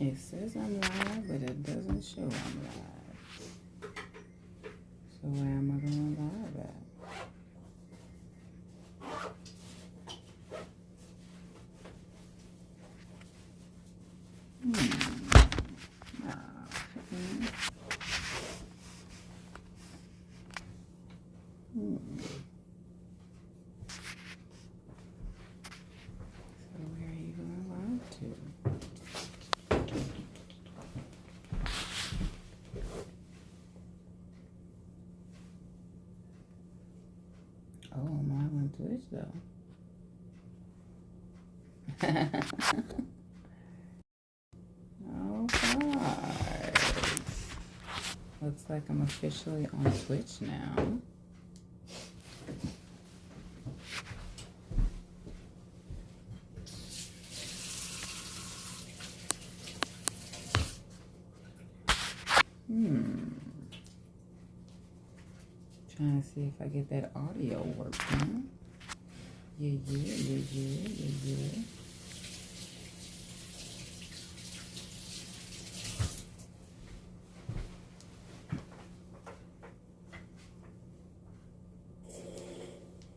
It says I'm live, but it doesn't show I'm live. So where am I going live at? So where are you going live to? Oh, I'm live on Twitch though. Oh, God. Looks like I'm officially on Twitch now. Trying to see if I get that audio working. Yeah.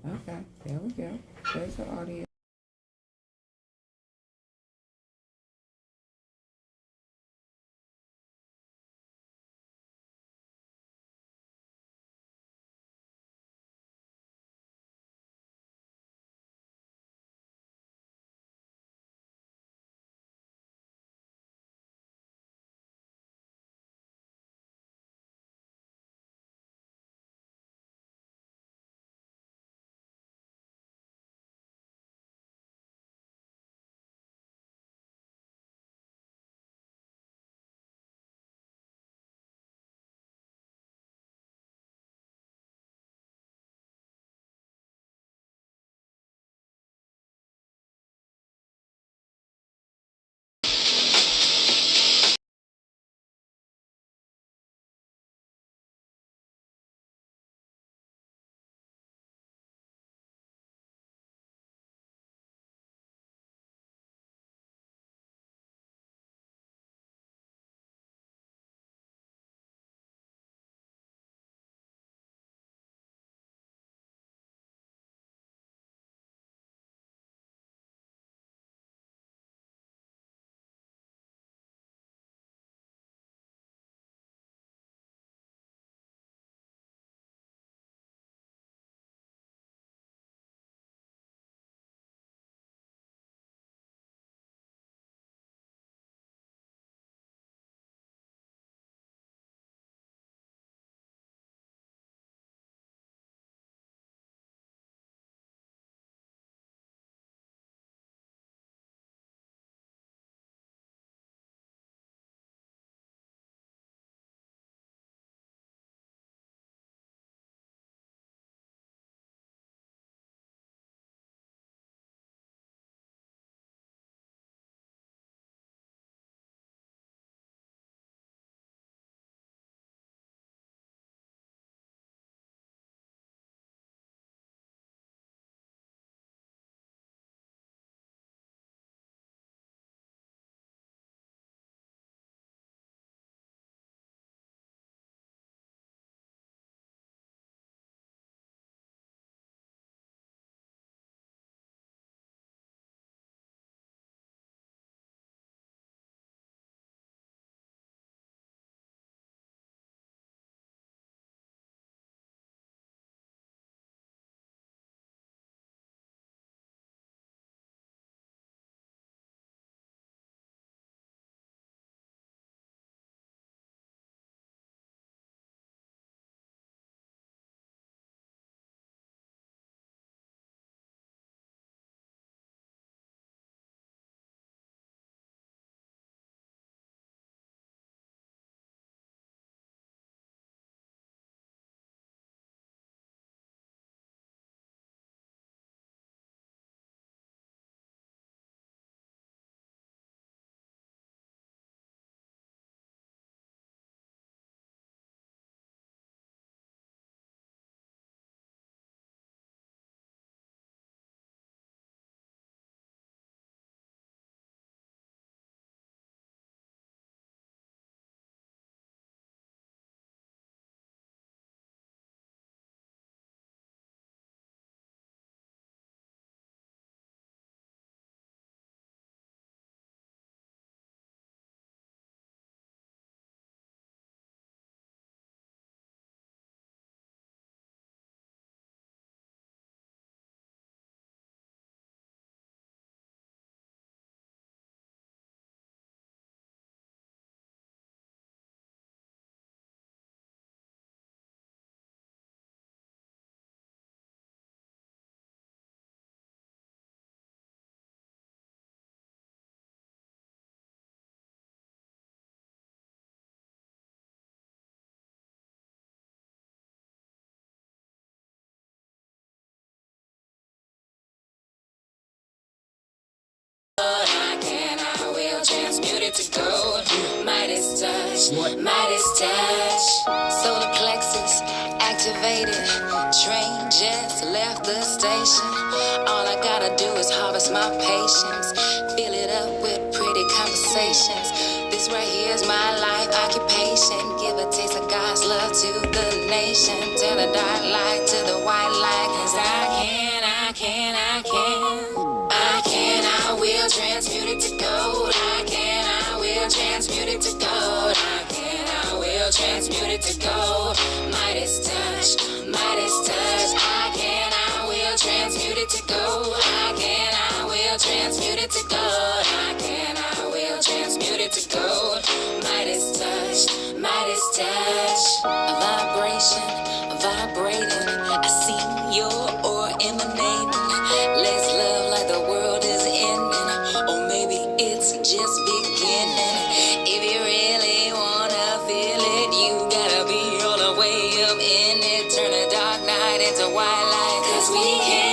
Okay, there we go. There's the audio. to go. Midas touch, Midas touch. Solar plexus activated. Train just left the station. All I gotta do is harvest my patience. Fill it up with pretty conversations. This right here is my life occupation. Give a taste of God's love to the nation. Turn the dark light to the white light. Cause I will transmute it to gold. I will transmute it to gold. I will transmute it to gold. Midas touch, Midas touch. I will transmute it to gold. I will transmute it to gold. I will transmute it to gold. Midas touch, Midas touch. A vibration, vibrating. I see your aura emanating. Let's love like the world is ending, or maybe it's just beginning. If you really wanna feel it, you gotta be all the way up in it. Turn a dark night into white light. Cause we can.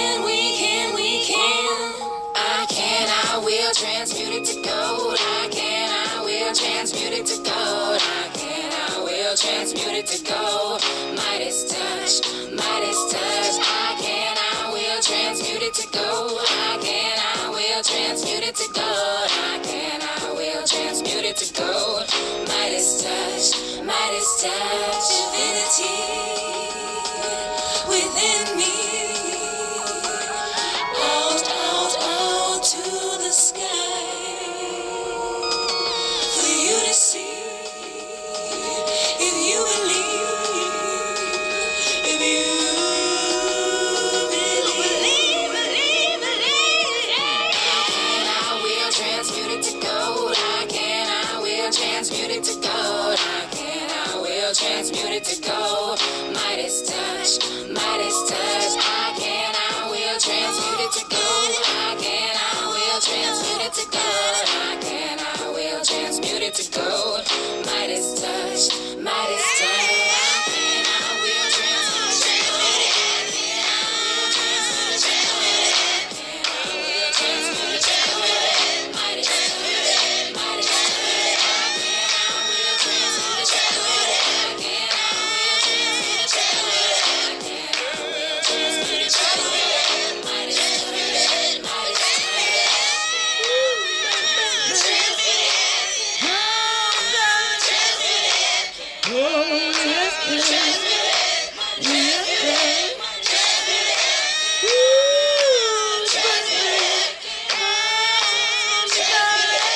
I will transmute it to gold. I will transmute it to gold. I will transmute it to gold. Midas touch, Midas touch. I will transmute it to gold. I will transmute it to gold. I will transmute it to gold. Midas touch, Midas touch. Divinity within me. Out to the sky for you to see. If you believe, if you believe. I will transmute it to gold. I will transmute it to gold. I will transmute it to gold. Midas touch, Midas touch. I will transmute it to gold. I will transmute it to gold. I will transmute it to gold. Midas touch, Midas touch. I will transmute it to gold. I will transmute it to gold. Midas touch, Midas touch. I will transmute it to gold. I will transmute it to gold. I will transmute it to gold. Midas touch, Midas touch.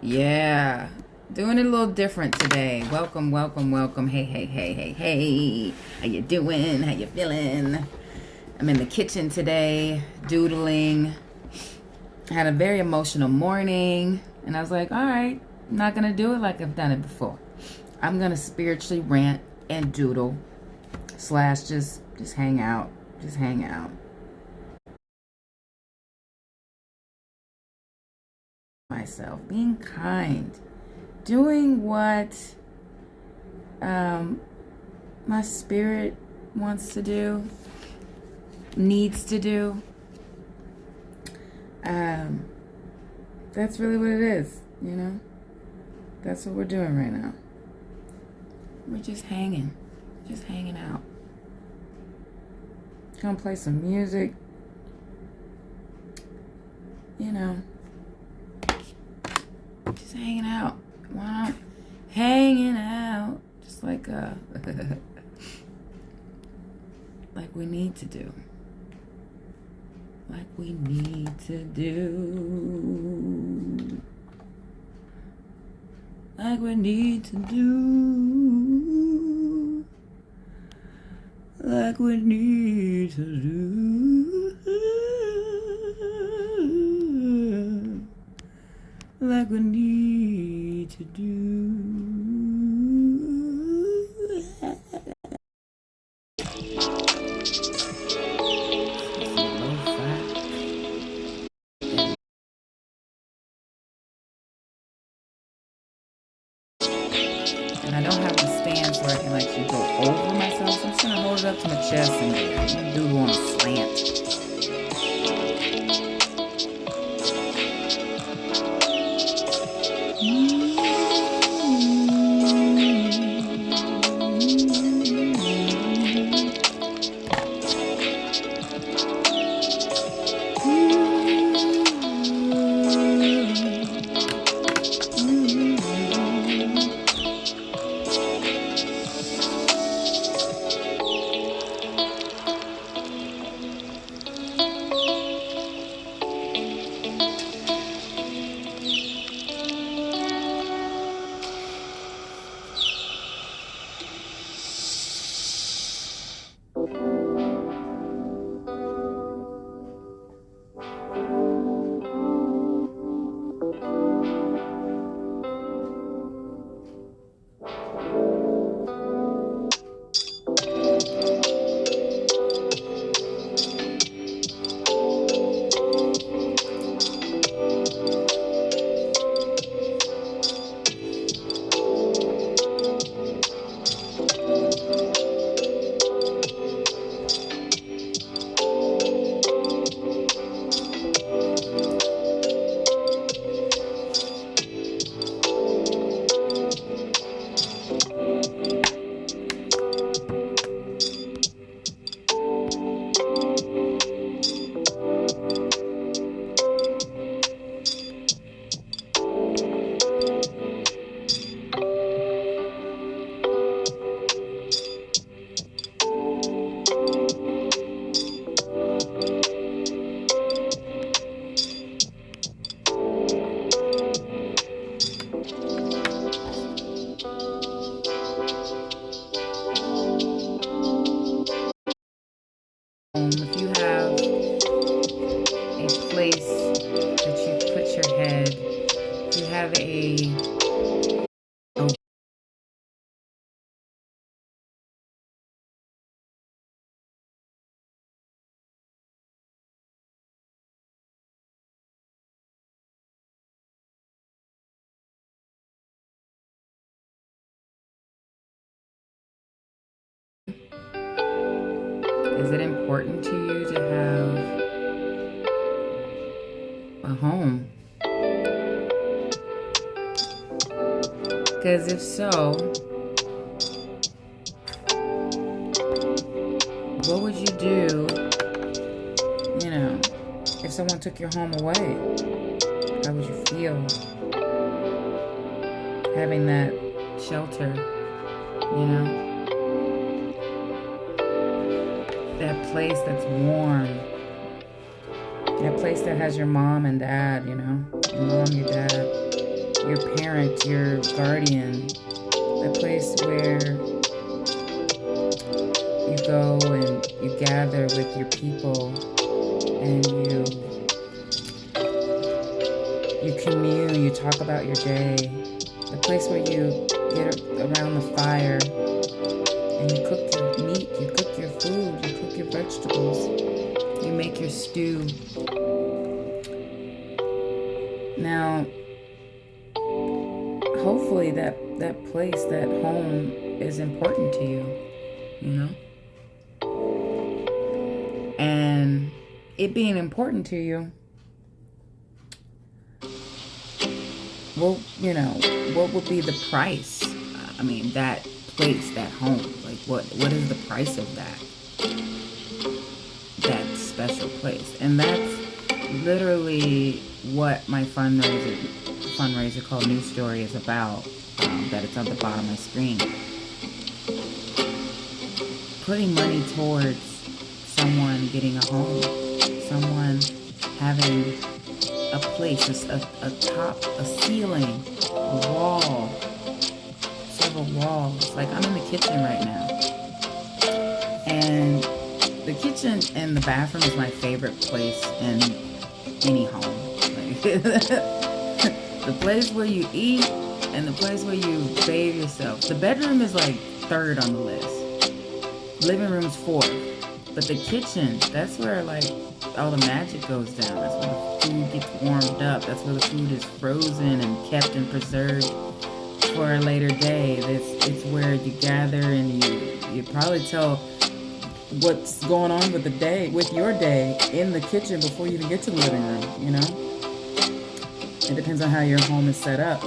Yeah, doing it a little different today. Welcome, welcome, welcome. Hey, hey, hey, hey, hey. How you doing? How you feeling? I'm in the kitchen today, doodling. I had a very emotional morning, and I was like, all right, I'm not going to do it like I've done it before. I'm going to spiritually rant and doodle / just hang out. Just hang out. Myself, being kind, doing what my spirit wants to do, needs to do. That's really what it is, you know. That's what we're doing right now. We're just hanging out. Gonna play some music, you know. Just hanging out. Wow. Hanging out. Just like like we need to do. Like we need to do. Like we need to do. Like we need to do. Like we need to do. And I don't have the stand where I can actually go over myself, so I'm just gonna hold it it up to my chest and doodle on a slant. If you have a place that you put your head, if you have is it important to you to have a home? Because if so, what would you do, if someone took your home away? How would you feel having that shelter, that place that's warm, that place that has your mom and dad, your mom, your dad, your parent, your guardian, that place where you go and you gather with your people and you commune, you talk about your day, the place where you get around the fire and you cook your meat, you cook your food, you cook your vegetables, you make your stew. Now, hopefully that place, that home is important to you, And it being important to you, well, what would be the price? I mean, that place, that home, like what is the price of that special place? And that's literally what my fundraiser called New Story is about, that it's on the bottom of my screen. Putting money towards someone getting a home, someone having a place, a top, a ceiling, a wall, several walls. Like, I'm in the kitchen right now. And the kitchen and the bathroom is my favorite place in any home. Like, the place where you eat and the place where you bathe yourself. The bedroom is like third on the list. Living room's fourth. But the kitchen, that's where like all the magic goes down. That's where the food gets warmed up. That's where the food is frozen and kept and preserved for a later day. It's where you gather and you probably tell what's going on with your day in the kitchen before you even get to the living room, you know? It depends on how your home is set up.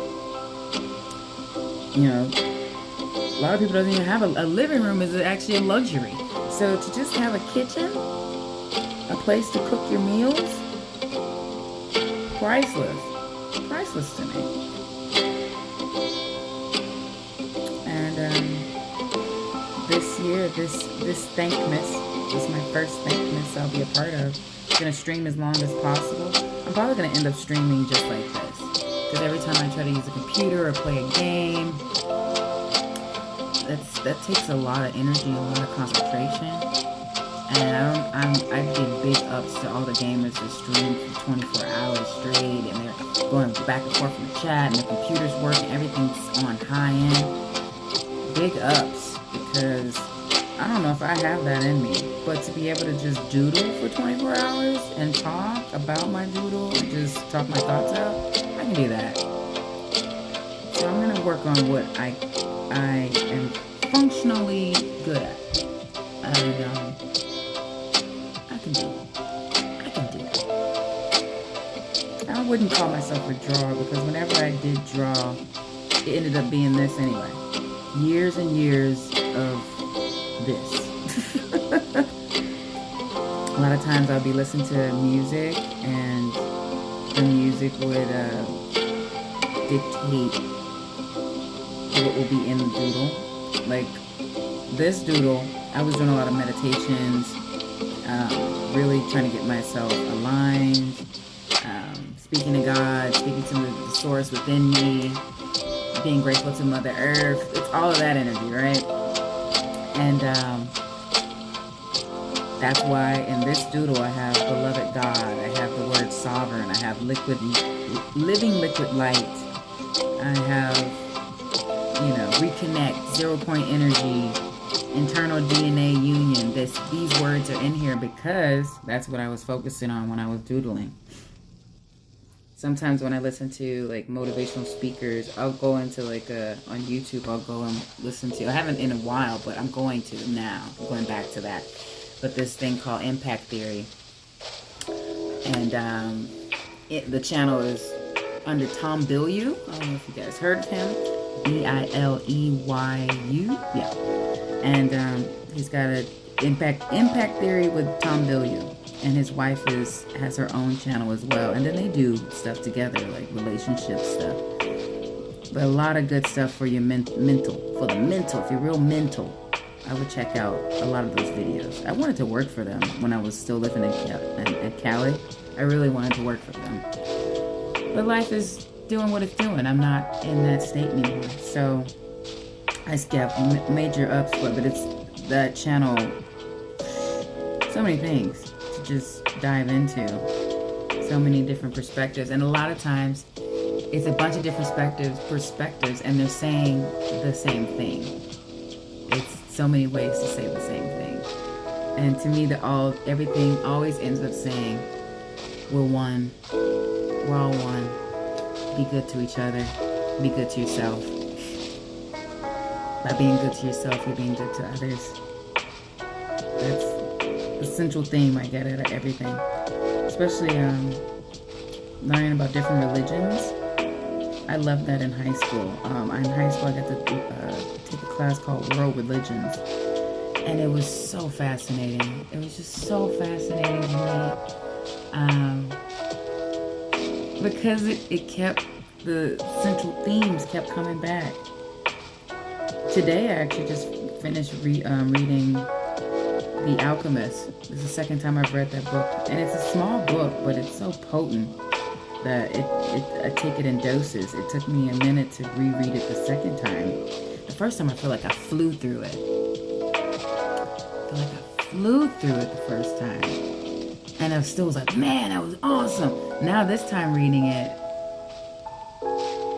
You know, a lot of people don't even have a living room is actually a luxury. So to just have a kitchen, a place to cook your meals, priceless to me. And this year, this Thankmas, this is my first Thankmas I'll be a part of. I'm gonna stream as long as possible. I'm probably gonna end up streaming just like this, because every time I try to use a computer or play a game, that takes a lot of energy, a lot of concentration. And I give big ups to all the gamers that stream for 24 hours straight, and they're going back and forth in the chat, and the computer's working, everything's on high end. Big ups, because I don't know if I have that in me, but to be able to just doodle for 24 hours and talk about my doodle and just talk my thoughts out, I can do that. So I'm gonna work on what I am functionally good at, and I can do it. I wouldn't call myself a drawer, because whenever I did draw, it ended up being this anyway. Years and years of this. A lot of times I'll be listening to music, and the music would dictate what will be in the doodle. Like this doodle, I was doing a lot of meditations, really trying to get myself aligned, speaking to God, speaking to the source within me, being grateful to Mother Earth. It's all of that energy, right? And that's why in this doodle I have beloved God, I have the word sovereign, I have living liquid light, I have, reconnect, 0 point energy, internal DNA union. These words are in here because that's what I was focusing on when I was doodling. Sometimes when I listen to like motivational speakers, I'll go into on YouTube, I'll go and listen to, I haven't in a while, but I'm going to now. I'm going back to that. But this thing called Impact Theory. And the channel is under Tom Bilyeu. I don't know if you guys heard of him. Bileyu. Yeah. And he's got an Impact Theory with Tom Bilyeu. And his wife has her own channel as well. And then they do stuff together, like relationship stuff. But a lot of good stuff for your mental. For the mental, if you're real mental, I would check out a lot of those videos. I wanted to work for them when I was still living in Cali. I really wanted to work for them. But life is doing what it's doing. I'm not in that state anymore. So I have major ups for it. But it's that channel, so many things just dive into, so many different perspectives, and a lot of times it's a bunch of different perspectives, and they're saying the same thing. It's so many ways to say the same thing, and to me, everything always ends up saying we're one, we're all one. Be good to each other, be good to yourself. By being good to yourself, you're being good to others. That's the central theme I get out of everything, especially learning about different religions. I loved that in high school. In high school, I got to take a class called World Religions, and it was so fascinating. It was just so fascinating to me because it kept, the central themes kept coming back. Today, I actually just finished reading The Alchemist. This is the second time I've read that book, and it's a small book, but it's so potent that I take it in doses. It took me a minute to reread it the second time. The first time I feel like I flew through it. The first time, and I still was like, man, that was awesome. Now this time reading it,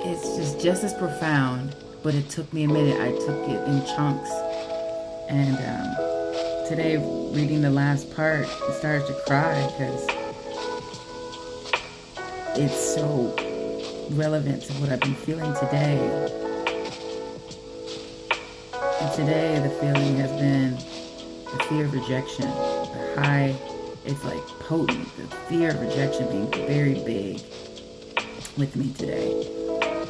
it's just as profound, but it took me a minute. I took it in chunks, and today, reading the last part, I started to cry because it's so relevant to what I've been feeling today. And today, the feeling has been the fear of rejection, the high, it's like potent, the fear of rejection being very big with me today.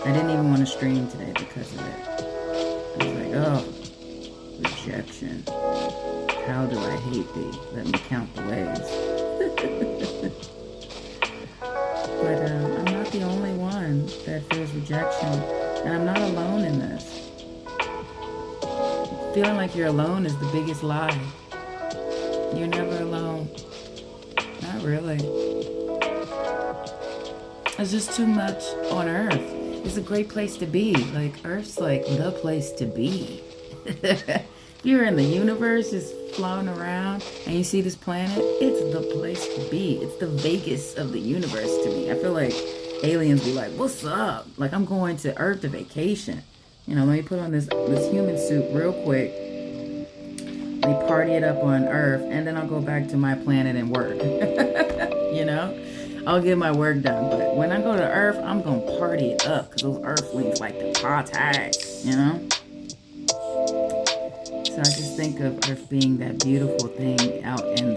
I didn't even want to stream today because of it. I was like, oh, rejection. How do I hate thee? Let me count the ways. But I'm not the only one that feels rejection, and I'm not alone in this. Feeling like you're alone is the biggest lie. You're never alone. Not really. There's just too much on Earth. It's a great place to be. Like, Earth's like the place to be. You're in the universe just floating around and you see this planet, it's the place to be. It's the Vegas of the universe to me. I feel like aliens be like, what's up? Like, I'm going to Earth to vacation. You know, let me put on this human suit real quick. Let me party it up on Earth, and then I'll go back to my planet and work. You know? I'll get my work done. But when I go to Earth, I'm going to party it up because those Earthlings like to party, you know? So I just think of Earth being that beautiful thing out in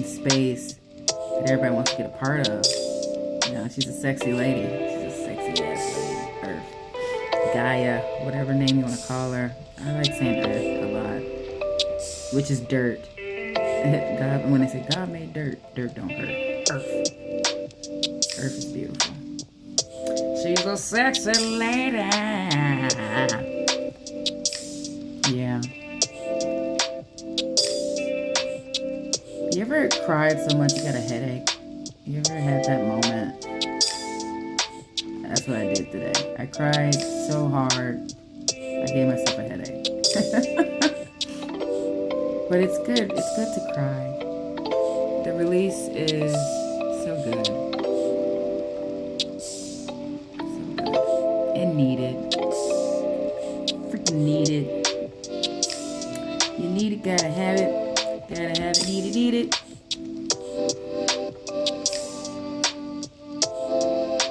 space that everybody wants to get a part of. You know, she's a sexy lady. She's a sexy ass lady. Earth. Gaia, whatever name you want to call her. I like saying Earth a lot. Which is dirt. God, when they say God made dirt, dirt don't hurt. Earth. Earth is beautiful. She's a sexy lady. Yeah. You ever cried so much you got a headache? You ever had that moment? That's what I did today. I cried so hard, I gave myself a headache. But it's good. It's good to cry. The release is so good. So good. And needed. Freaking needed. You need it, gotta have it. Gotta have it, need it.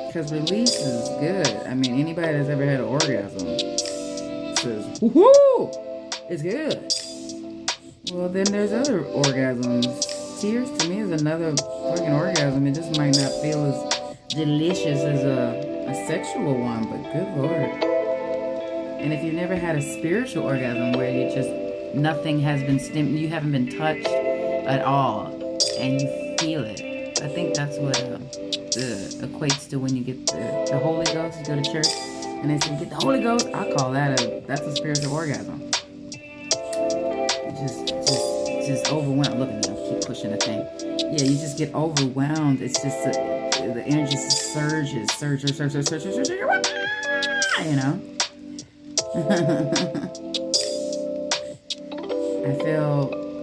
Because release is good. I mean, anybody that's ever had an orgasm says, woohoo! It's good. Well, then there's other orgasms. Tears to me is another fucking orgasm. It just might not feel as delicious as a sexual one, but good Lord. And if you've never had a spiritual orgasm where you just, nothing has been you haven't been touched at all, and you feel it. I think that's what equates to when you get the Holy Ghost. You go to church and they say, get the Holy Ghost. I call that that's a spiritual orgasm. Just overwhelmed. Look at me, I keep pushing the thing. Yeah, you just get overwhelmed. It's just the energy just surges, surge, you know.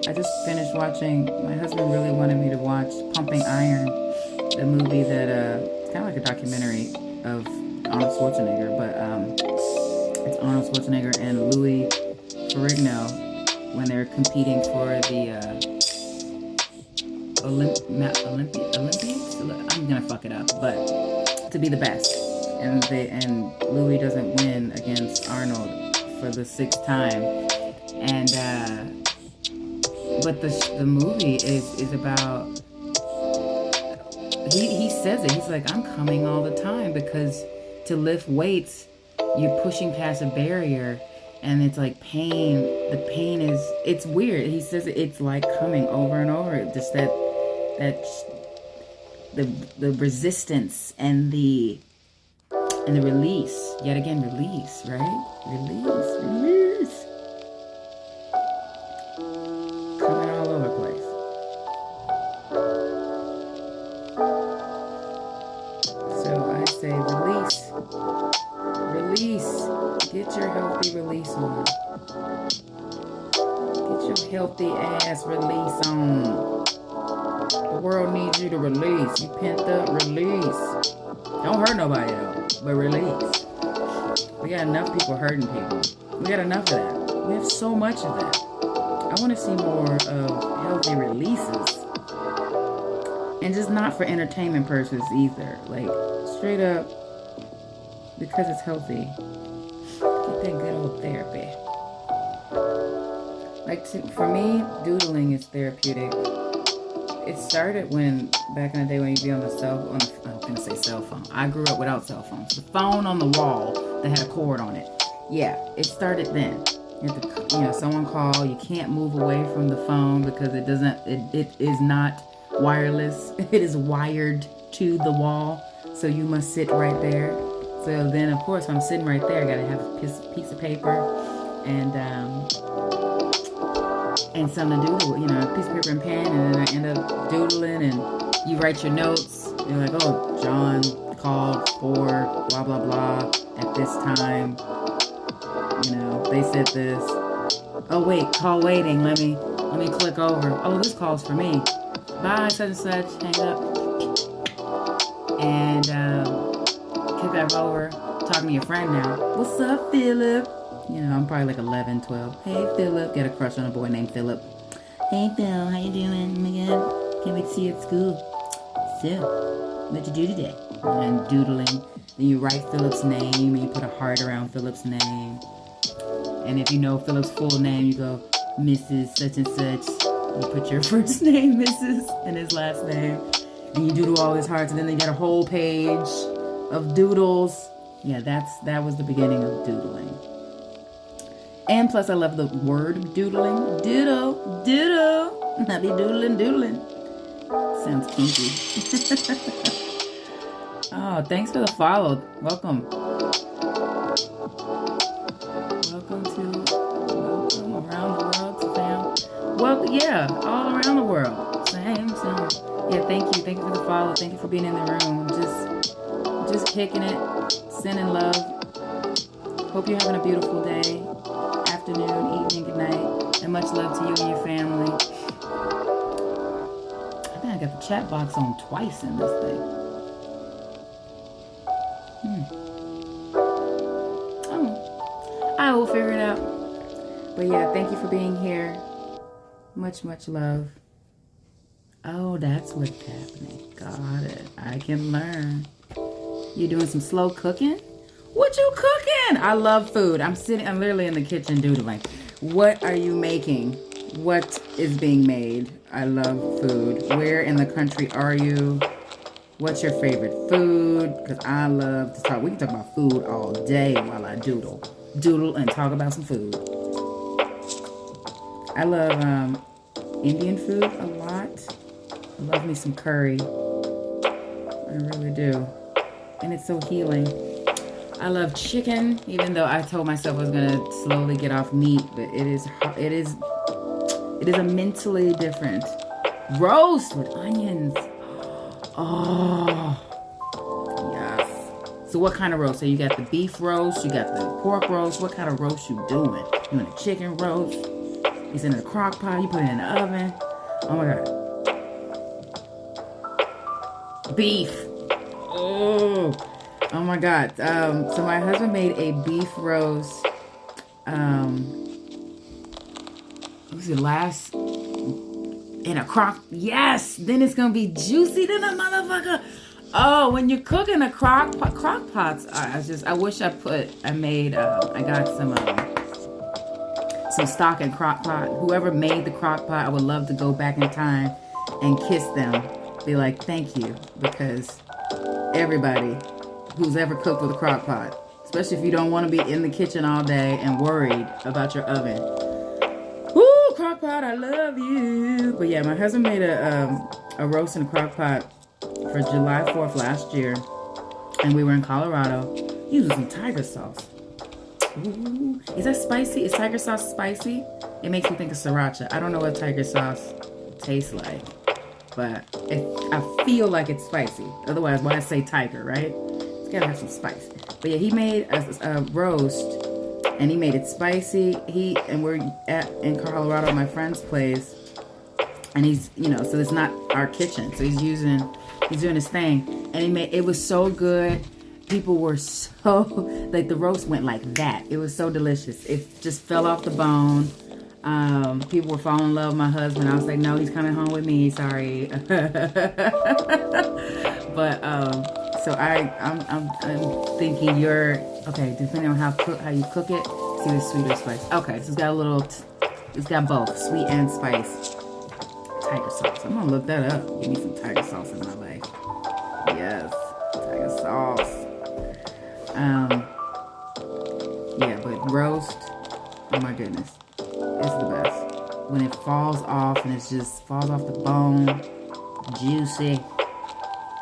I just finished watching. My husband really wanted me to watch Pumping Iron, the movie that it's kind of like a documentary of Arnold Schwarzenegger, but it's Arnold Schwarzenegger and Louis Ferrigno when they're competing for the Olympics. I'm gonna fuck it up, but to be the best. And Louis doesn't win against Arnold for the 6th time. And but the movie is about. He says it. He's like, I'm coming all the time because to lift weights, you're pushing past a barrier. And it's like pain. The pain is, it's weird. He says it's like coming over and over. Just the resistance and the release. Yet again, release, right? Release. Coming all over the place. So I say release. Get your healthy release on. Get your healthy ass release on. The world needs you to release. You pent up, release. Don't hurt nobody though, but release. We got enough people hurting people. We got enough of that. We have so much of that. I want to see more of healthy releases. And just not for entertainment purposes either. Like, straight up, because it's healthy. Get that good old therapy. For me, doodling is therapeutic. It started when, back in the day when you'd be on the I was going to say cell phone. I grew up without cell phones. The phone on the wall that had a cord on it. Yeah, it started then. You have to, someone call. You can't move away from the phone because it is not wireless. It is wired to the wall. So you must sit right there. So then, of course, if I'm sitting right there, I got to have a piece of paper and something to doodle, a piece of paper and pen, and then I end up doodling, and you write your notes. You're like, oh, John called for blah, blah, blah at this time. They said this. Oh, wait, call waiting. Let me click over. Oh, this call's for me. Bye, such and such. Hang up. And kick back over. Talking to your friend now. What's up, Philip? I'm probably like 11, 12. Hey, Philip. Get a crush on a boy named Philip. Hey, Phil. How you doing? Oh my God. Can't wait to see you at school. So, what'd you do today? And doodling. Then you write Philip's name and you put a heart around Philip's name. And if you know Philip's full name, you go, Mrs. such and such. You put your first name, Mrs., and his last name. And you doodle all his hearts, and then they get a whole page of doodles. Yeah, that was the beginning of doodling. And plus, I love the word doodling. Doodle, doodle. I be doodling. Sounds kinky. Oh, thanks for the follow. Welcome. Welcome around the world to fam. Well, yeah, all around the world. Same. Yeah, thank you. Thank you for the follow. Thank you for being in the room. Just kicking it, sending love. Hope you're having a beautiful day, afternoon, evening, good night, and much love to you and your family. I think I got the chat box on twice in this thing. Oh, I will figure it out. But yeah, thank you for being here. Much, much love. Oh, that's what's happening. Got it. I can learn. You doing some slow cooking? What you cooking? I love food. I'm literally in the kitchen doodling. What are you making? What is being made? I love food. Where in the country are you? What's your favorite food? Because I love to talk. We can talk about food all day while I doodle. Doodle and talk about some food. I love Indian food a lot. I love me some curry. I really do. And it's so healing. I love chicken, even though I told myself I was gonna slowly get off meat, but it is a mentally different roast with onions. Oh, yes. So what kind of roast? So you got the beef roast, you got the pork roast. What kind of roast you doing? You doing a chicken roast? It's in a crock pot. You put it in the oven. Oh my God. Beef. Oh my God. So my husband made a beef roast. Was it last in a crock? Yes. Then it's gonna be juicy than a motherfucker. Oh, when you cook in a crock pots. I got some stock in crock pot. Whoever made the crock pot, I would love to go back in time and kiss them. Be like, thank you, because everybody who's ever cooked with a crock pot, especially if you don't want to be in the kitchen all day and worried about your oven. Woo, crock pot, I love you. But yeah, my husband made a roast in a crock pot for July 4th last year, and we were in Colorado using some tiger sauce. Ooh, is that spicy? Is tiger sauce spicy? It makes me think of sriracha. I don't know what tiger sauce tastes like, but I feel like it's spicy. Otherwise, why I say tiger, right? It's gotta have some spice. But yeah, he made a roast, and he made it spicy. We're in Colorado at my friend's place, and he's, so it's not our kitchen, so he's doing his thing, and it was so good. People were so, like, the roast went like that. It was so delicious. It just fell off the bone. People were falling in love with my husband. I was like, no, he's coming home with me. Sorry. But, so I'm thinking depending on how you cook it, see the sweet or spice. Okay, so it's got a little It's got both sweet and spice. Tiger sauce. I'm gonna look that up. Give me some tiger sauce in my life. Yes, tiger sauce. Yeah, but roast, oh my goodness, it's the best. When it falls off and it just falls off the bone, juicy,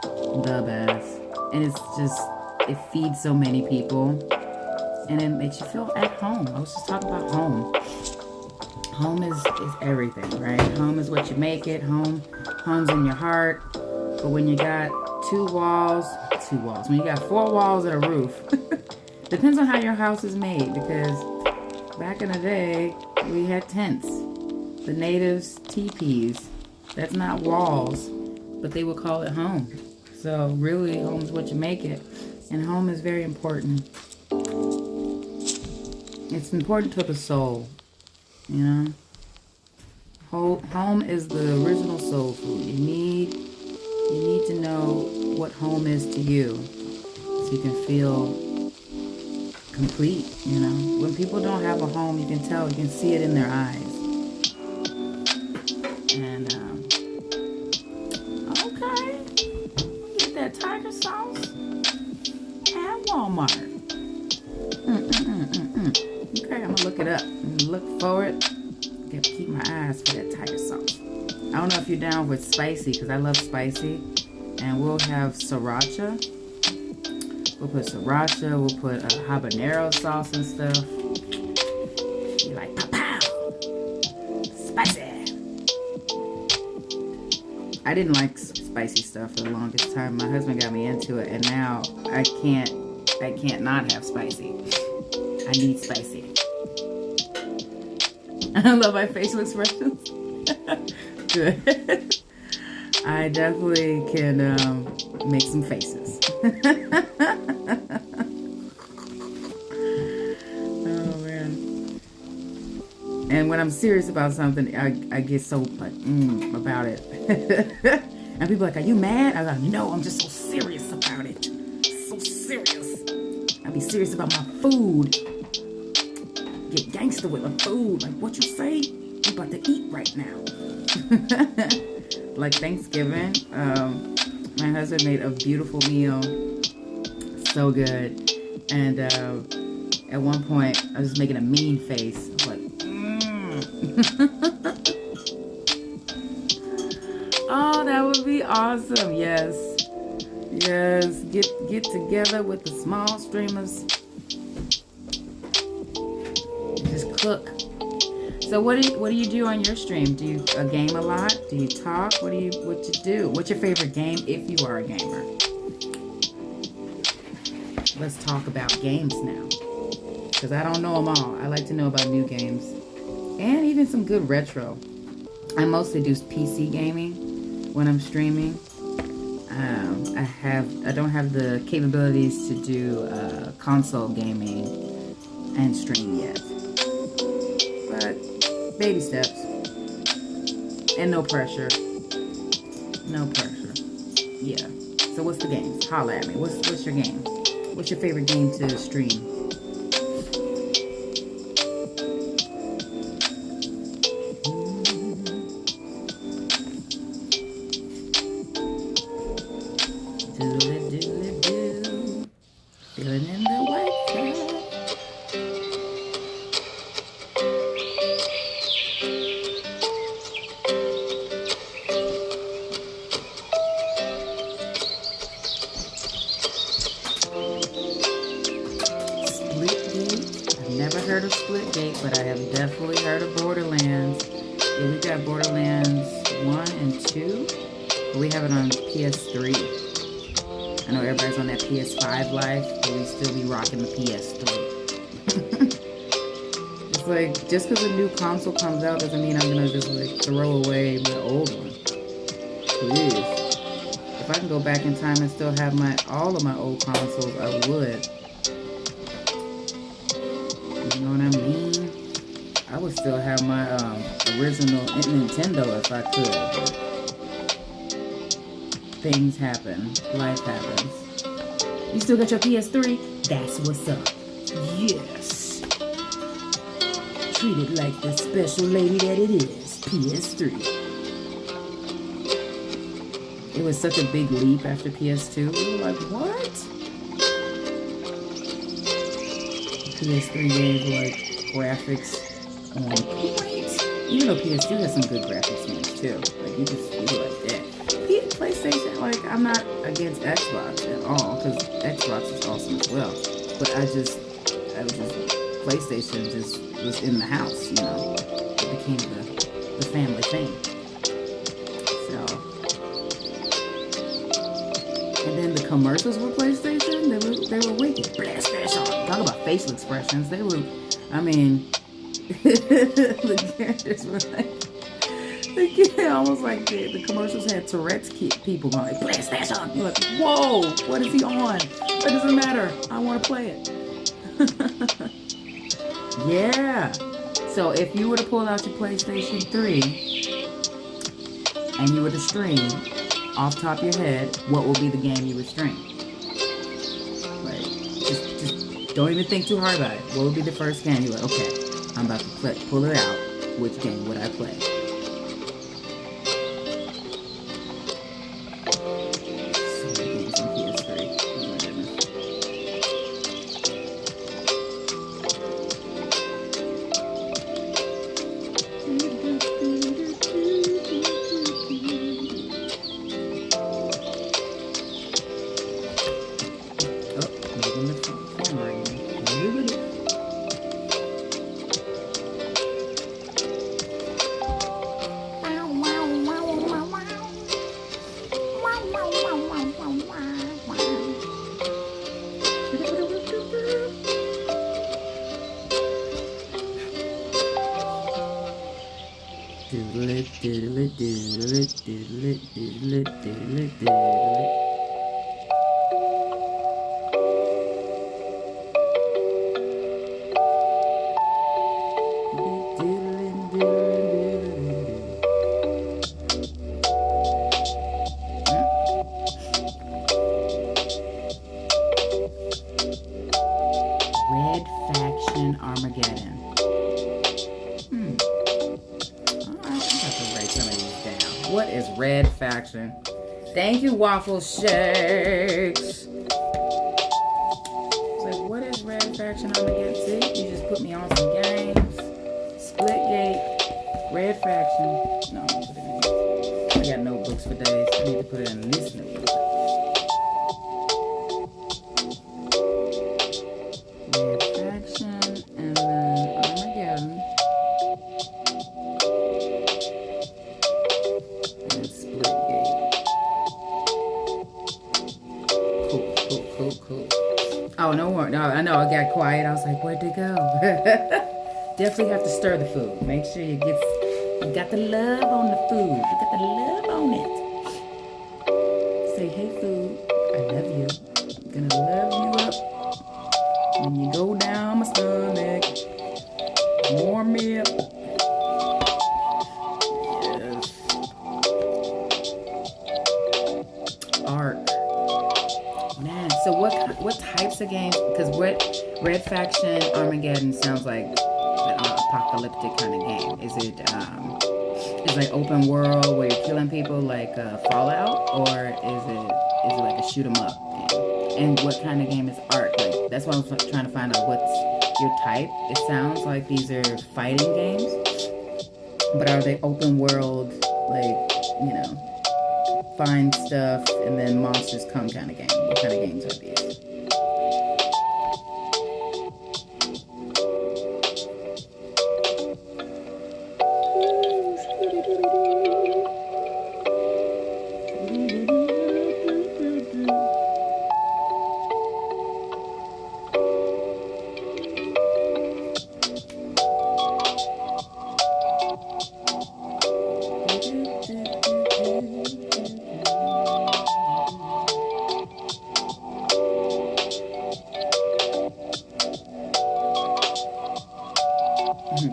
the best. And it's just, it feeds so many people and it makes you feel at home. I was just talking about home. Home is everything, right? Home is what you make it. Home's in your heart. But when you got two walls, when you got 4 walls and a roof, depends on how your house is made, because back in the day, we had tents. The natives, teepees. That's not walls, but they would call it home. So really, home is what you make it. And home is very important. It's important to the soul, you know? Home is the original soul food. You need to know what home is to you, so you can feel complete, you know? When people don't have a home, you can tell, you can see it in their eyes. And, okay. Get that tiger sauce at Walmart. Okay, I'm gonna look it up and look for it. Gotta keep my eyes for that tiger sauce. I don't know if you're down with spicy, because I love spicy. And we'll have sriracha. We'll put sriracha. We'll put habanero sauce and stuff. You're like, pow, spicy. I didn't like spicy stuff for the longest time. My husband got me into it, and now I can't not have spicy. I need spicy. I love my facial expressions. Good. I definitely can make some faces. Oh man. And when I'm serious about something, I get so like about it. And people are like, are you mad? I'm like, no, I'm just so serious about it. So serious. I be serious about my food. Get gangster with my food. Like, what you say? We about to eat right now. Like Thanksgiving, my husband made a beautiful meal. So good. And at one point, I was making a mean face. I was like, Oh, that would be awesome. Yes. Yes. Get together with the small streamers. Just cook. So what do you do on your stream? Do you game a lot? Do you talk? What you do? What's your favorite game if you are a gamer? Let's talk about games now, because I don't know them all. I like to know about new games and even some good retro. I mostly do PC gaming when I'm streaming. I don't have the capabilities to do console gaming and stream yet, but baby steps, and no pressure. No pressure. Yeah. So what's the games? Holla at me. What's your game? What's your favorite game to stream? Doodle-doo-doo. Feeling in the white side. Heard of Splitgate, but I have definitely heard of Borderlands. Yeah, we got Borderlands 1 and 2, but we have it on PS3. I know everybody's on that PS5 life, but we still be rocking the PS3. It's like, just because a new console comes out doesn't mean I'm gonna just like throw away my old one. Please. If I can go back in time and still have all of my old consoles, I would. You know what I mean? I would still have my original Nintendo if I could. But things happen. Life happens. You still got your PS3? That's what's up. Yes. treat it like the special lady that it is, PS3. It was such a big leap after PS2. We were like, what? PS3 games were like graphics on point. Even though PS2 has some good graphics games too. Like you were like that. PlayStation, like I'm not against Xbox at all because Xbox is awesome as well. But I was just PlayStation just was in the house, you know. It became the family thing. So, and then the commercials for PlayStation, they were wicked. PlayStation. Talk about facial expressions. They were, I mean, the characters were like, almost like the commercials had Tourette's people going like PlayStation. You're like, whoa, what is he on? That doesn't matter. I want to play it. Yeah. So if you were to pull out your PlayStation 3 and you were to stream off the top of your head, what would be the game you would stream? Like, just don't even think too hard about it. What would be the first game you're like, okay, I'm about to pull it out. Which game would I play? What is Red Faction? Thank you, Waffle Shakes. It's like, what is Red Faction Armageddon? See, you just put me on some games. Splitgate, Red Faction. No, I'm gonna put it in. I got notebooks for days. I need to put it in this notebook. Red Faction and then Armageddon. Cool. Oh, no more. No, I know. I got quiet. I was like, where'd they go? Definitely have to stir the food. Make sure you got the love on the food. You got the love on it. Say, hey, food. I love you. I'm gonna love you up when you go down my stomach. Warm me up. Yes. Art. Man, so what types of games? Because Red Faction Armageddon sounds like an apocalyptic kind of game. Is it like open world where you're killing people like Fallout, or is it like a shoot 'em up game? And what kind of game is Ark? Like that's what I was trying to find out. What's your type? It sounds like these are fighting games, but are they open world, like, you know, find stuff and then monsters come kind of game? What kind of games are these?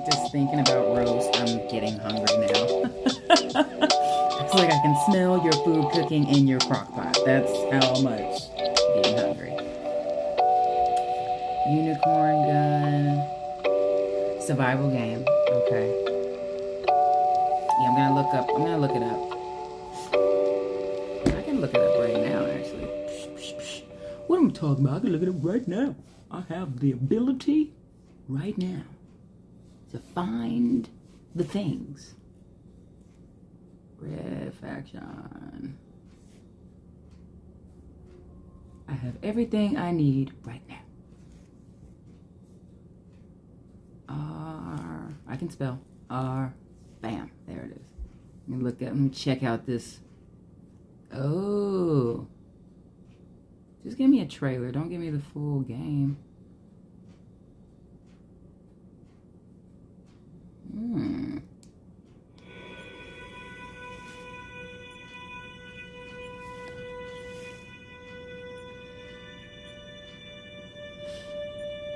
Just thinking about roast, I'm getting hungry now. It's like I can smell your food cooking in your crock pot. That's how much I'm getting hungry. Unicorn gun. Survival game. Okay. Yeah, I'm gonna look it up. I can look it up right now, actually. What am I talking about? I can look it up right now. I have the ability right now to find the things. Red faction. I have everything I need right now. I can spell R. Bam. There it is. Let me check out this. Oh. Just give me a trailer. Don't give me the full game.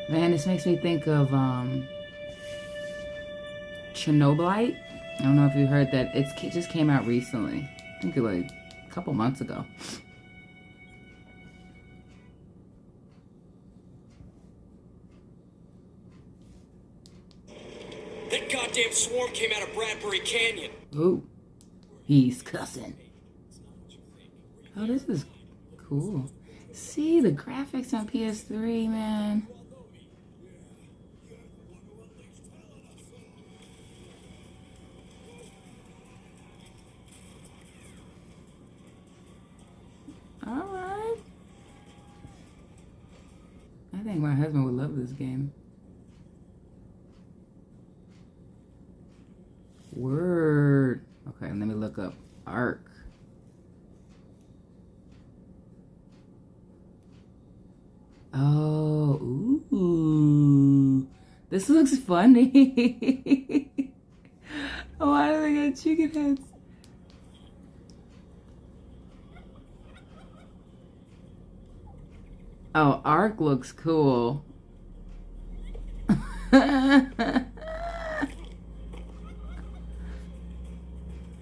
Man, this makes me think of Chernobylite. I don't know if you heard that. It just came out recently. I think it was like a couple months ago. That goddamn swarm came out of Bradbury Canyon. Ooh, he's cussing. Oh, this is cool. See the graphics on PS3, man. Alright. I think my husband would love this game. Word. Okay, let me look up Ark. Oh, ooh. This looks funny. Oh, why do they got chicken heads? Oh, Ark looks cool.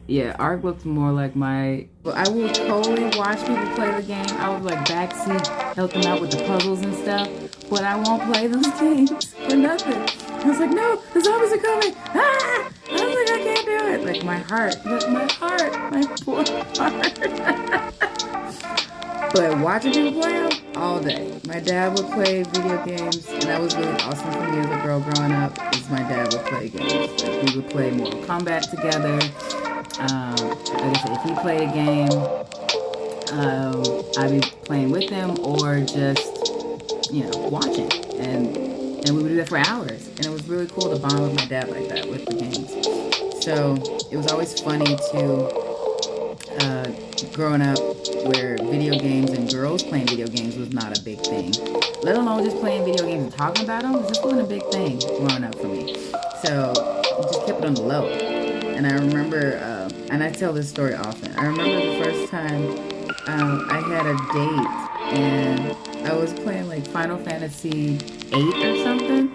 Yeah, Ark looks more like my... Well, I will totally watch people play the game. I would like backseat, help them out with the puzzles and stuff. But I won't play those games for nothing. I was like, no, the zombies are coming. Ah! I was like, I can't do it. Like my heart, my poor heart. But watching people play them all day. My dad would play video games, and that was really awesome for me as a girl growing up. Is my dad would play games. Like we would play Mortal Kombat together. Like I said, if he played a game, I'd be playing with him or just, watching. And we would do that for hours. And it was really cool to bond with my dad like that with the games. So it was always funny to, growing up where video games and girls playing video games was not a big thing. Let alone just playing video games and talking about them. This wasn't a big thing growing up for me. So just kept it on the low. And I remember, and I tell this story often. I remember the first time I had a date and I was playing like Final Fantasy VIII or something.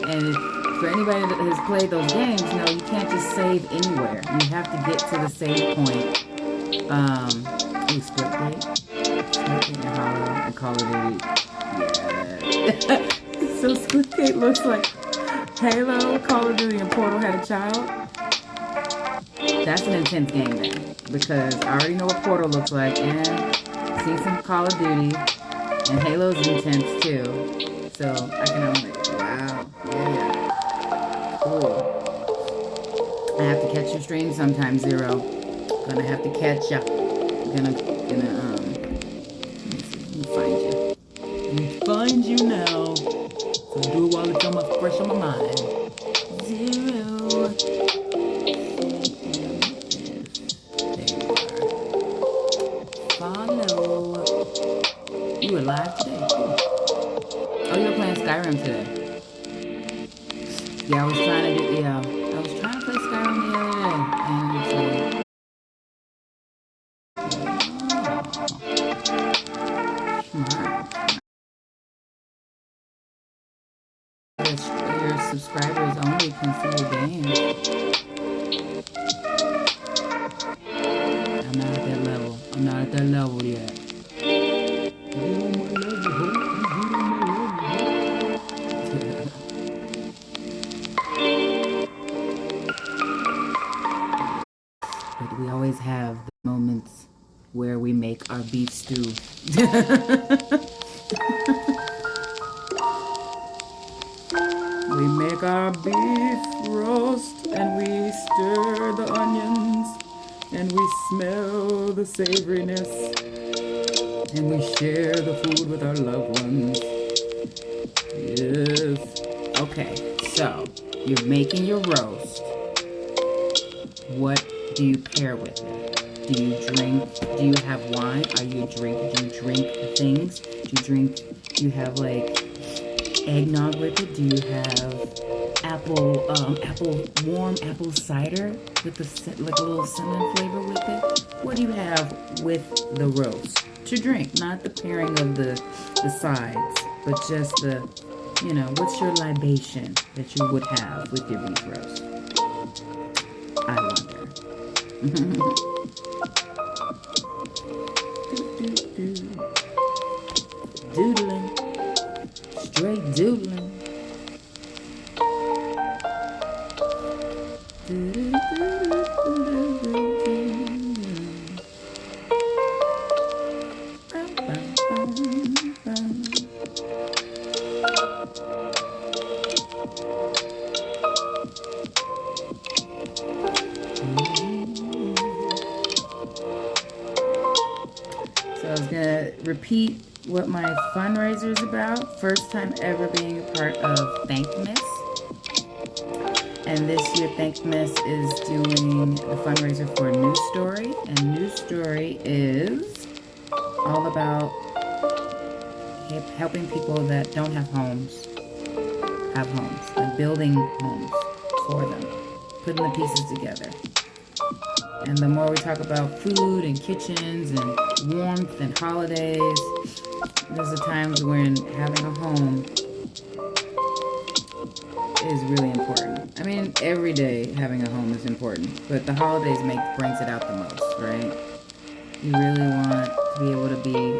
And for anybody that has played those games, you can't just save anywhere. You have to get to the save point. Splitgate and Hollow and Call of Duty. Yeah. So Splitgate looks like Halo, Call of Duty, and Portal had a child. That's an intense game then, because I already know what Portal looks like, and seen some Call of Duty, and Halo's intense too. So I can only, wow, yeah, cool. I have to catch your stream sometime, Zero. Gonna have to catch ya. Gonna let me find you. Let me find you now. So do it while it's fresh on my mind. Zero. You were live today? Cool. Oh, you were playing Skyrim today. Yeah, I was trying to play Skyrim the other day. And it's smart. Your subscribers only can see your games. I'm not at that level. I'm not at that level yet. always have the moments where we make our beef stew. We make our beef roast and we stir the onions and we smell the savoriness and we share the food with our loved ones. Yes. Okay, so you're making your roast. What do you pair with it? Do you have wine? Do you drink things? Do you have like eggnog with it? Do you have warm apple cider with like a little cinnamon flavor with it? What do you have with the roast to drink? Not the pairing of the sides, but just the, what's your libation that you would have with your beef roast? I wonder. Doodling. Straight doodling. So I was gonna repeat what my fundraiser is about. First time ever being a part of Thankmas. And this year Thankmas is doing the fundraiser for New Story. And New Story is all about helping people that don't have homes, like building homes for them, putting the pieces together. And the more we talk about food and kitchens and warmth and holidays, there's the times when having a home is really important. I mean, every day having a home is important, but the holidays brings it out the most, right? You really want to be able to be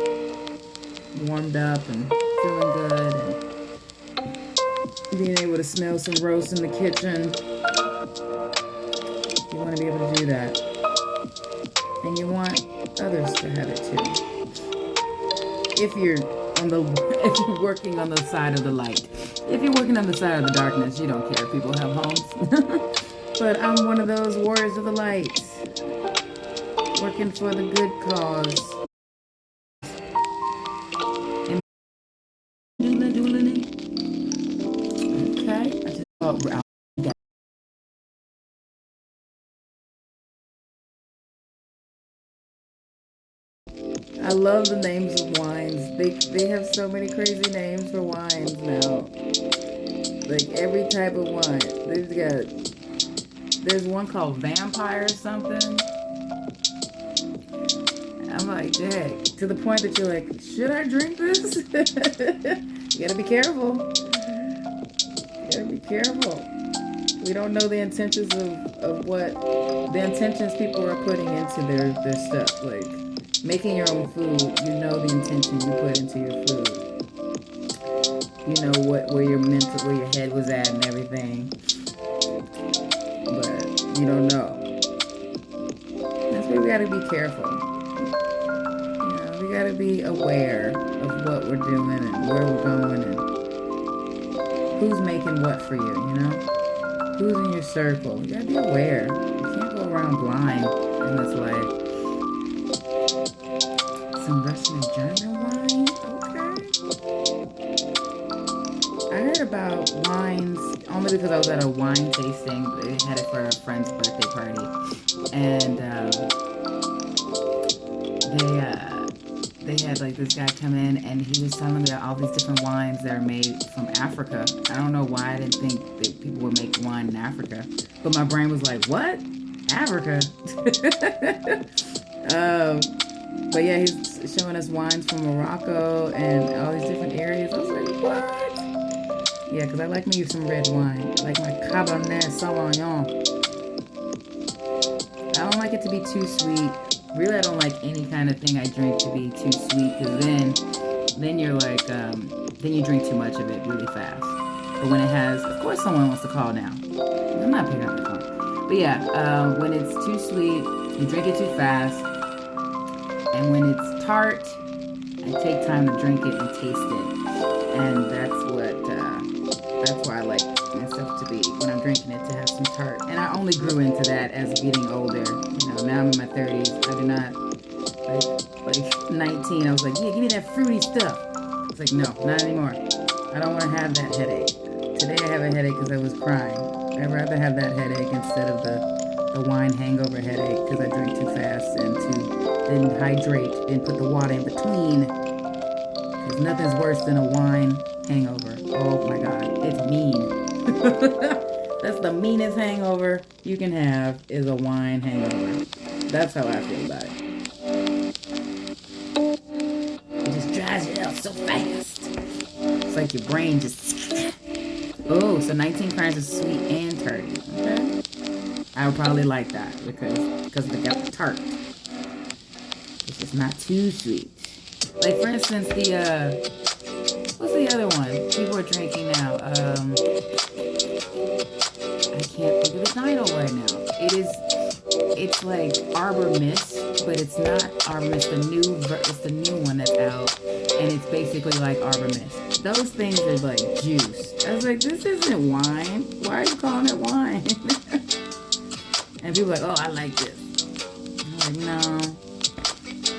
warmed up and feeling good and being able to smell some roast in the kitchen. You want to be able to do that. And you want others to have it too. If you're working on the side of the light. If you're working on the side of the darkness, you don't care if people have homes. But I'm one of those warriors of the light, working for the good cause. And okay, I just thought out. I love the names of wines. They have so many crazy names for wines now. Like every type of wine. There's one called Vampire or something. I'm like, dang. To the point that you're like, should I drink this? You gotta be careful. You gotta be careful. We don't know the intentions of what the intentions people are putting into their stuff. Like making your own food, you know the intention you put into your food. You know where your head was at and everything. But you don't know. That's why we gotta be careful. We gotta be aware of what we're doing and where we're going and who's making what for you, Who's in your circle. You gotta be aware. You can't go around blind in this life. Some Russian and German wine? Okay. I heard about wines only because I was at a wine tasting. They had it for a friend's birthday party. And they had like this guy come in and he was telling me all these different wines that are made from Africa. I don't know why I didn't think that people would make wine in Africa. But my brain was like, what? Africa? But yeah, he's showing us wines from Morocco and all these different areas. I was like, what? Yeah, because I like me some red wine. I like my Cabernet Sauvignon. I don't like it to be too sweet. Really, I don't like any kind of thing I drink to be too sweet, because then you're like, then you drink too much of it really fast. But when it has, of course someone wants to call now. I'm not picking up the phone. But yeah, when it's too sweet, You drink it too fast, and when it's tart, I take time to drink it and taste it, and that's why I like myself to be, when I'm drinking it, to have some tart. And I only grew into that as getting older. You know, now I'm in my 30s. I do not, like 19, I was like, yeah, give me that fruity stuff. It's like, no, not anymore. I don't want to have that headache. Today I have a headache because I was crying. I'd rather have that headache instead of the wine hangover headache because I drank too fast and didn't hydrate, didn't put the water in between. Because nothing's worse than a wine hangover. Oh my God, it's mean. That's the meanest hangover you can have, is a wine hangover. That's how I feel about it. It just drives you out so fast. It's like your brain just... Oh, so 19 Crimes is sweet and tarty. Okay. I would probably like that because they got the tart. It's just not too sweet. Like, for instance, what's the other one people are drinking now? I can't think of the title right now. It's like Arbor Mist, but it's not Arbor Mist. It's the new one that's out, and it's basically like Arbor Mist. Those things are like juice. I was like, this isn't wine. Why are you calling it wine? And people are like, oh, I like this. I'm like, no,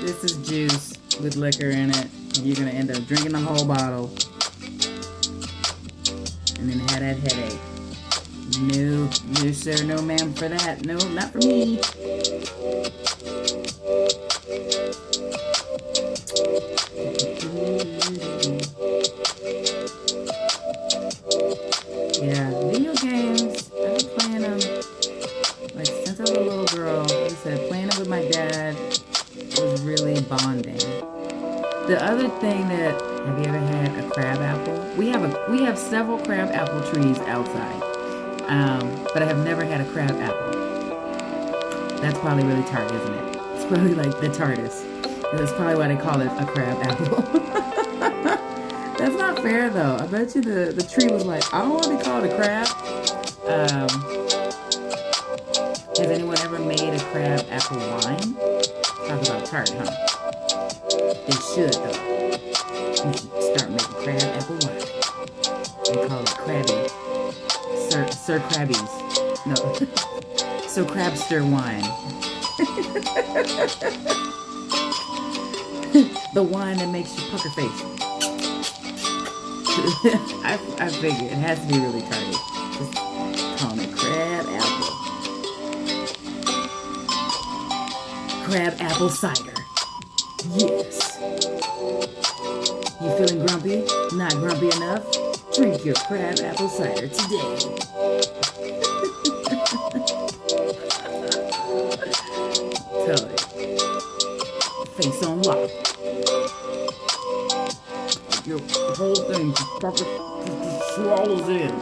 this is juice with liquor in it. You're gonna end up drinking the whole bottle and then have that headache. No, no sir, no ma'am for that. No, not for me. Yeah, video games, I've been playing them like since I was a little girl. Like I said, playing them with my dad was really bonding. The other thing that, have you ever had a crab apple? We have several crab apple trees outside, but I have never had a crab apple. That's probably really tart, isn't it? It's probably like the tartest. That's probably why they call it a crab apple. That's not fair though. I bet you the tree was like, I don't want to be called a crab. Has anyone ever made a crab apple wine? Talk about tart, huh? They should, though. We should start making crab apple wine. They call it Krabby. Sir Krabby's. No. So Crabster wine. The wine that makes you pucker face. I figure it has to be really tardy. Just call it crab apple. Crab apple cider. Yes. You feeling grumpy? Not grumpy enough? Drink your crab apple cider today. Tell it. Face on lock. Your whole thing just swallows in.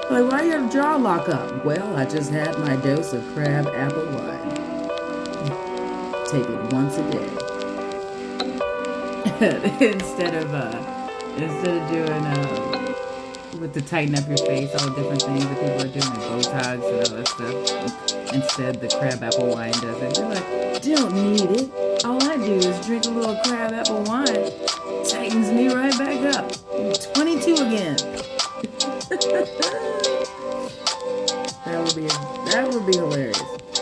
Like, why you have jaw lock up? Well, I just had my dose of crab apple wine. Take it once a day. instead of doing with the tighten up your face, all the different things that people are doing, like Botox and all that stuff. Instead, the crab apple wine does it. They're like, don't need it. All I do is drink a little crab apple wine. Tightens me right back up. I'm 22 again. That would be hilarious.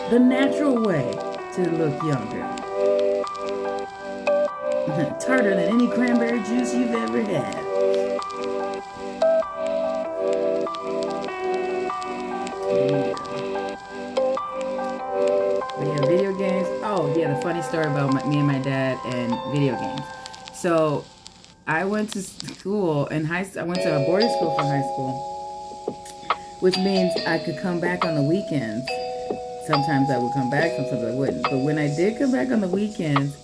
The natural way to look younger. Tartar than any cranberry juice you've ever had. Yeah, video games. Oh, yeah, the funny story about me and my dad and video games. So, I went to school in I went to a boarding school for high school, which means I could come back on the weekends. Sometimes I would come back, sometimes I wouldn't. But when I did come back on the weekends,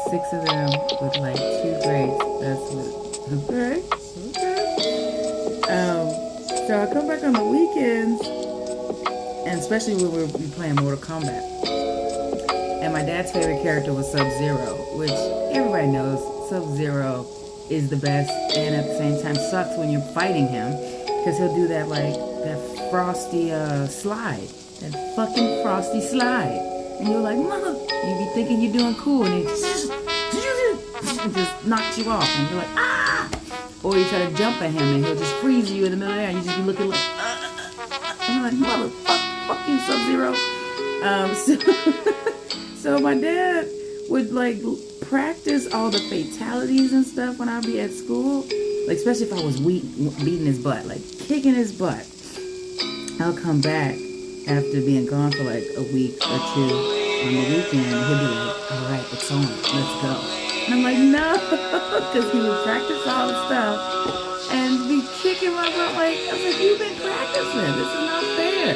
6 of them with like 2 grades. That's what. Okay. So I come back on the weekends, and especially when we were playing Mortal Kombat. And my dad's favorite character was Sub-Zero, which everybody knows Sub-Zero is the best, and at the same time sucks when you're fighting him Because he'll do that, like, that frosty slide. That fucking frosty slide. And you're like, mother, you be thinking you're doing cool, and he just knocks you off. And you're like, ah! Or you try to jump at him, and he'll just freeze you in the middle of the air, and you just be looking like, and you're like, fuck you, Sub-Zero. So my dad would, like, practice all the fatalities and stuff when I'd be at school. Like, especially if I was beating his butt, like, kicking his butt. I'll come back after being gone for, like, a week or two on the weekend. He'll be like, all right, it's on, let's go. And I'm like, no, because he would practice all the stuff and be kicking my butt. Like, I was like, you've been practicing. This is not fair.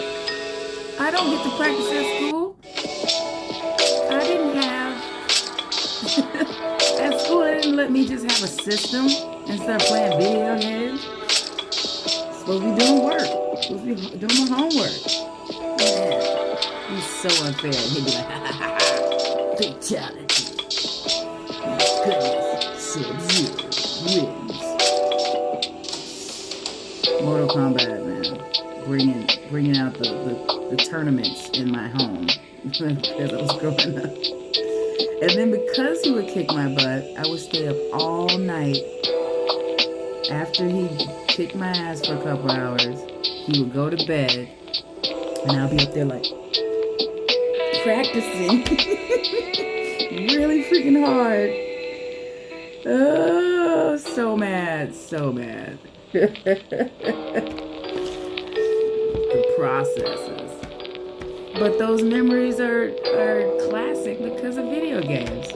I don't get to practice at school. I didn't have, at school, they didn't let me just have a system and start playing video games. Supposed to be doing work. Supposed to be doing my homework. Man, he's so unfair. And he'd be like, ha ha ha ha, fatality. My goodness, Sub-Zero wins. Mortal Kombat, man. Bringing out the tournaments in my home as I was growing up. And then because he would kick my butt, I would stay up all night. After he kicked my ass for a couple hours, he would go to bed, and I'll be up there like practicing really freaking hard. Oh, so mad. The processes. But those memories are classic because of video games.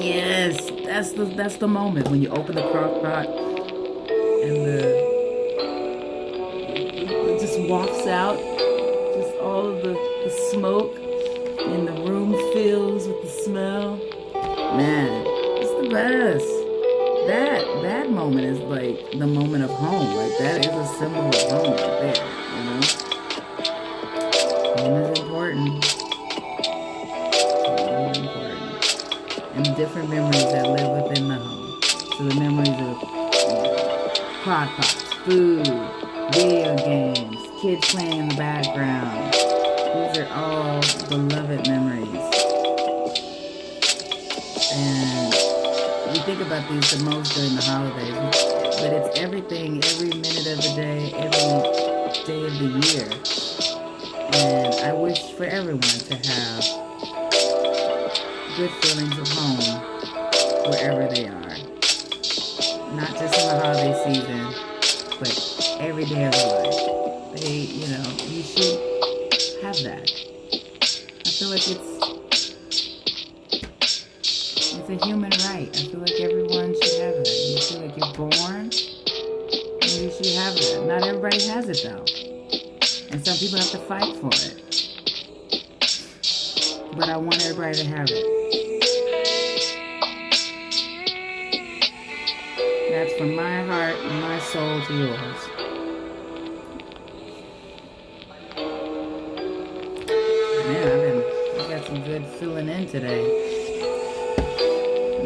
Yes, that's the moment when you open the crock pot and it just wafts out, just all of the smoke, and the room fills with the smell. Man, it's the best. That moment is like the moment of home. Like, that is a symbol of home right there, you know? Home is important. And different memories that live within the home. So the memories of crock pots, food, video games, kids playing in the background. These are all beloved memories. And we think about these the most during the holidays, but it's everything, every minute of the day, every day of the year. And I wish for everyone to have good feelings of home wherever they are. Not just in the holiday season, but every day of their life. You should have that. I feel like it's a human right. I feel like everyone should have that. You feel like you're born, and you should have that. Not everybody has it though. And some people have to fight for it. But I want everybody to have it. That's from my heart and my soul to yours. Man, I got some good filling in today.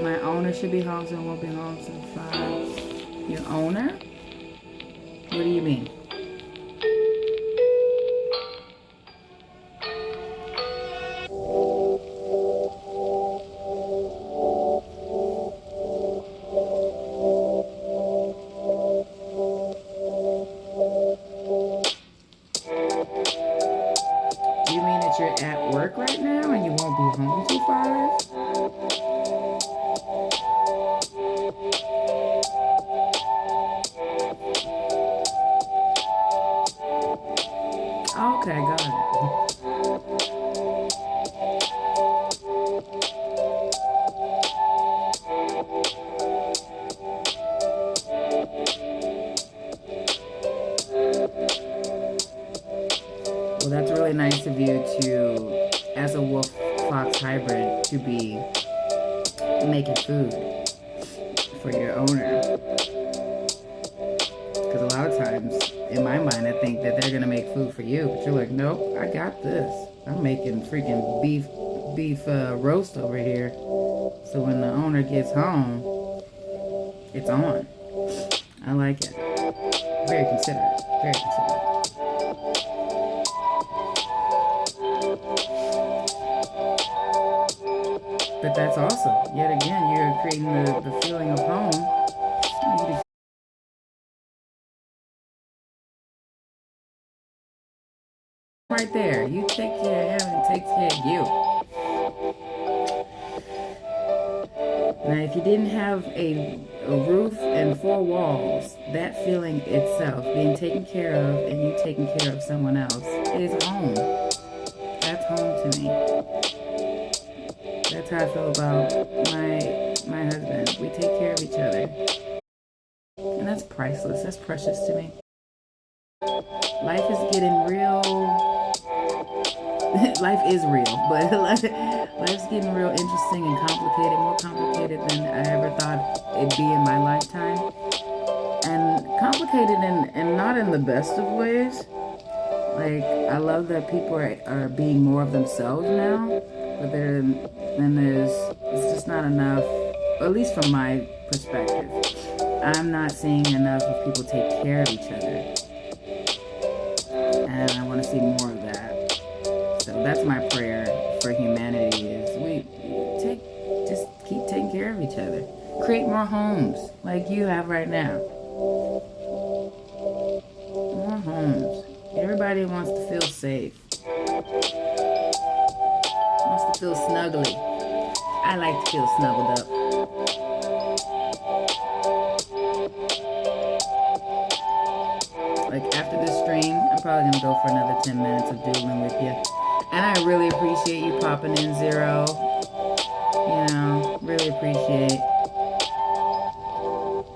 My owner should be home, so I won't be home till 5. Your owner? What do you mean? You mean that you're at work right now and you won't be home till 5? Okay, got it. Well, that's really nice of you to, as a wolf fox hybrid, to be making food for your owner. Because a lot of times, in my mind, I think that they're gonna make food for you, but you're like, nope, I got this. I'm making freaking beef roast over here. So when the owner gets home, it's on. I like it. Very considerate. Very considerate. But that's awesome. Yet again, you're creating the feeling of home. Right there. You take care of him and he takes care of you. Now, if you didn't have a roof and four walls, that feeling itself, being taken care of and you taking care of someone else, is home. That's home to me. That's how I feel about my husband. We take care of each other. And that's priceless. That's precious to me. Life is getting real. Life is real, but life's getting real interesting and complicated, more complicated than I ever thought it'd be in my lifetime. And complicated and not in the best of ways. Like, I love that people are being more of themselves now, but it's just not enough, at least from my perspective. I'm not seeing enough of people take care of each other. And I want to see more of that. So that's my prayer for humanity is we just keep taking care of each other. Create more homes like you have right now. More homes. Everybody wants to feel safe. Wants to feel snuggly. I like to feel snuggled up. Like after this stream, I'm probably gonna go for another 10 minutes of doodling with you. And I really appreciate you popping in, Zero. You know, really appreciate.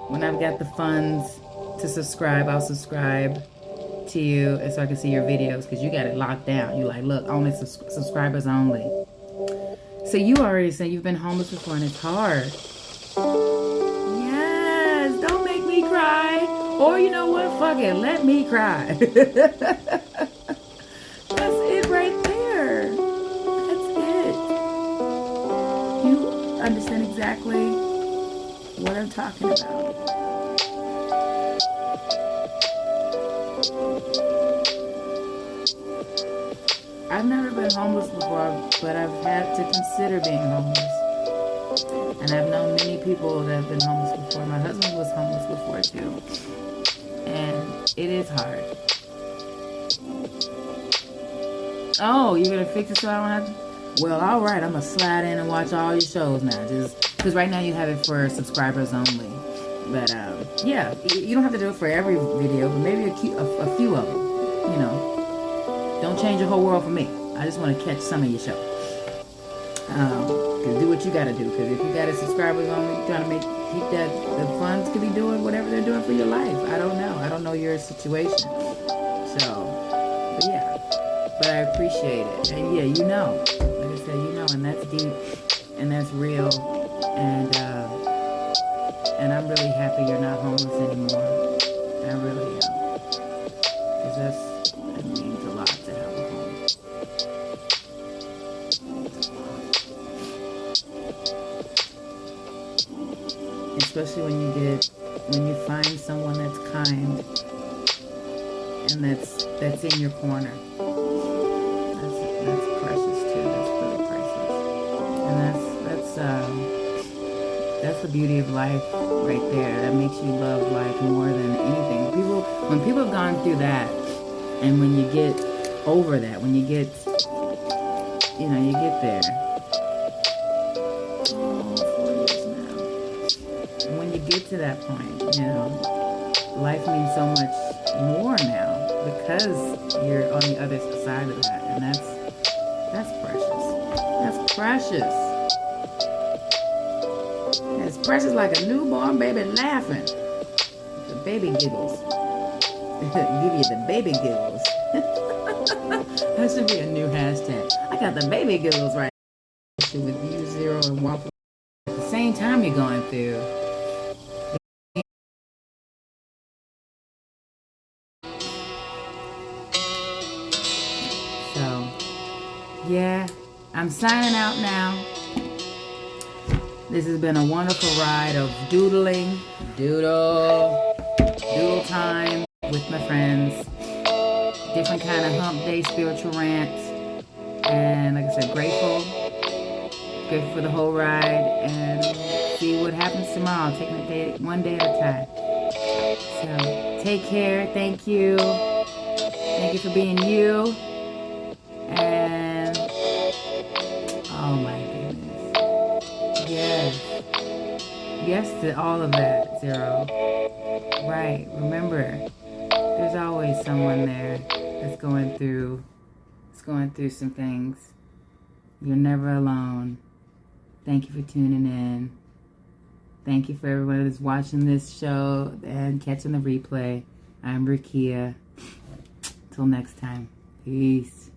When I've got the funds to subscribe, I'll subscribe to you and so I can see your videos because you got it locked down. You like, look, only subscribers only. So you already said you've been homeless before and it's hard. Yes, don't make me cry. Or you know what? Fuck it, let me cry. That's it right there. That's it. You understand exactly what I'm talking about. I've never been homeless before, but I've had to consider being homeless. And I've known many people that have been homeless before. My husband was homeless before too. And it is hard. Oh, you're going to fix it so I don't have to? Well, all right. I'm going to slide in and watch all your shows now. Just because right now you have it for subscribers only. But, yeah, you don't have to do it for every video, but maybe a few of them, you know. Don't change your whole world for me. I just want to catch some of your show. Cause do what you gotta do. Cause if you got a subscribers only, trying to keep that, the funds could be doing whatever they're doing for your life. I don't know. I don't know your situation. So, but yeah. But I appreciate it. And yeah, you know. Like I said, you know, and that's deep and that's real. And I'm really happy you're not homeless anymore. I really am. Cause that means a lot to have a home. Especially when you find someone that's kind and that's in your corner. That's precious too. That's really priceless. And that's the beauty of life right there. That makes you love life more than anything. When people have gone through that, and when you get over that, when you get there. Get to that point, you know, life means so much more now because you're on the other side of that, and that's precious. That's precious. It's precious like a newborn baby laughing. The baby giggles. Give you the baby giggles. That should be a new hashtag. I got the baby giggles right with you, Zero, and Waffle. At the same time you're going through. Yeah, I'm signing out now. This has been a wonderful ride of doodling, doodle time. with my friends. Different kind of hump day spiritual rant. And like I said, grateful for the whole ride, and see what happens tomorrow, taking a day, one day at a time. So take care. Thank you for being you. And oh my goodness, yes to all of that. Zero. Right, remember, there's always someone there that's going through some things. You're never alone. Thank you for tuning in. Thank you for everyone that's watching this show and catching the replay. I'm Rakia. Till next time. Peace.